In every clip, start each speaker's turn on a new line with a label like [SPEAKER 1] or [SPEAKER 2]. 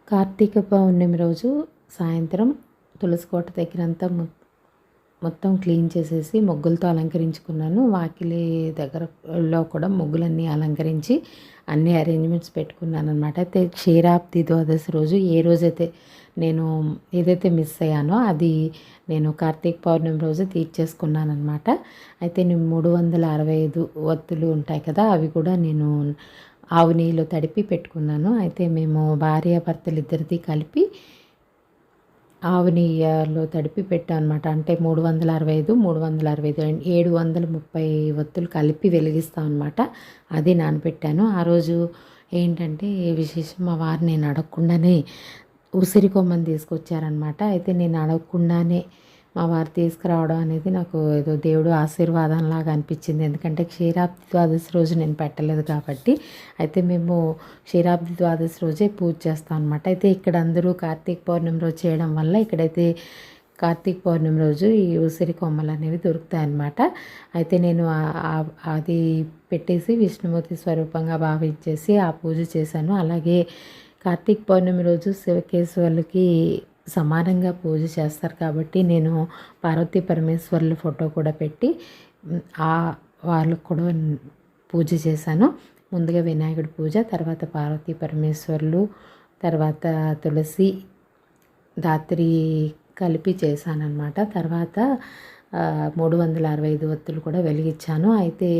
[SPEAKER 1] కార్తీక పౌర్ణమి రోజు సాయంత్రం తులసి కోట దగ్గరంతా మొత్తం క్లీన్ చేసేసి ముగ్గులతో అలంకరించుకున్నాను. వాకిలి దగ్గరలో కూడా ముగ్గులన్నీ అలంకరించి అన్ని అరేంజ్మెంట్స్ పెట్టుకున్నాను అనమాట. అయితే క్షీరాబ్ది ద్వాదశి రోజు ఏ రోజైతే నేను ఏదైతే మిస్ అయ్యానో అది నేను కార్తీక పౌర్ణమి రోజు తీర్చేసుకున్నాను అనమాట. అయితే నేను 365 ఒత్తులు ఉంటాయి కదా, అవి కూడా నేను ఆవు నెయ్యిలో తడిపి పెట్టుకున్నాను. అయితే మేము భార్యాభర్తలు ఇద్దరిది కలిపి ఆవు నెయ్యిలో తడిపి పెట్టాను అనమాట. అంటే 365 730 ఒత్తులు కలిపి వెలిగిస్తాం అనమాట. అది నానబెట్టాను. ఆ రోజు ఏంటంటే విశేషం, మా వారు నేను అడగకుండానే ఉసిరి కొమ్మని తీసుకొచ్చారనమాట. అయితే నేను అడగకుండానే మా వారు తీసుకురావడం అనేది నాకు ఏదో దేవుడు ఆశీర్వాదంలాగా అనిపించింది. ఎందుకంటే క్షీరాబ్ది ద్వాదశి రోజు నేను పెట్టలేదు కాబట్టి. అయితే మేము క్షీరాబ్ది ద్వాదశి రోజే పూజ చేస్తాం అనమాట. అయితే ఇక్కడ అందరూ కార్తీక పౌర్ణమి రోజు చేయడం వల్ల ఇక్కడైతే కార్తీక పౌర్ణమి రోజు ఈ ఉసిరి కొమ్మలు అనేవి దొరుకుతాయి అన్నమాట. అయితే నేను అది పెట్టేసి విష్ణుమూర్తి స్వరూపంగా భావించేసి ఆ పూజ చేశాను. అలాగే కార్తీక పౌర్ణమి రోజు శివకేశవులకి సమానంగా పూజ చేస్తారు కాబట్టి నేను పార్వతీ పరమేశ్వర్ల ఫోటో కూడా పెట్టి వాళ్ళకు కూడా పూజ చేశాను. ముందుగా వినాయకుడి పూజ, తర్వాత పార్వతీ పరమేశ్వర్లు, తర్వాత తులసి ధాత్రి కలిపి చేశానన్నమాట. తర్వాత 365 ఒత్తులు కూడా వెలిగించాను. అయితే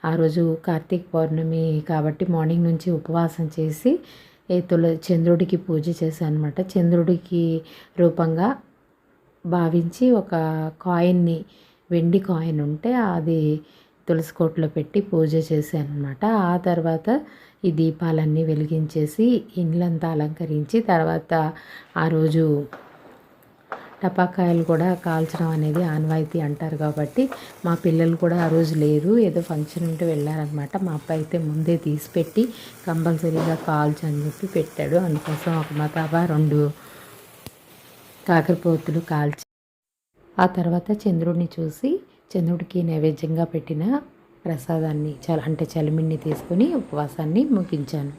[SPEAKER 1] ఆ రోజు కార్తీక పౌర్ణమి కాబట్టి మార్నింగ్ నుంచి ఉపవాసం చేసి చంద్రుడికి పూజ చేశాను అనమాట. చంద్రుడికి రూపంగా భావించి ఒక కాయిన్ని, వెండి కాయిన్ ఉంటే అది తులసి కోటలో పెట్టి పూజ చేశాను అనమాట. ఆ తర్వాత ఈ దీపాలన్నీ వెలిగించేసి ఇండ్లంతా అలంకరించి తర్వాత ఆ రోజు టపాకాయలు కూడా కాల్చడం అనేది ఆనవాయితీ అంటారు కాబట్టి మా పిల్లలు కూడా ఆ రోజు లేరు, ఏదో ఫంక్షన్ ఉంటే వెళ్ళారనమాట. మా అబ్బాయి అయితే ముందే తీసి పెట్టి కంపల్సరీగా కాల్చు అని చెప్పి పెట్టాడు. అందుకోసం ఒక మతాబా 2 కాకరపోతులు కాల్చి ఆ తర్వాత చంద్రుడిని చూసి చంద్రుడికి నైవేద్యంగా పెట్టిన ప్రసాదాన్ని అంటే చలిమిడిని తీసుకుని ఉపవాసాన్ని ముగించాను.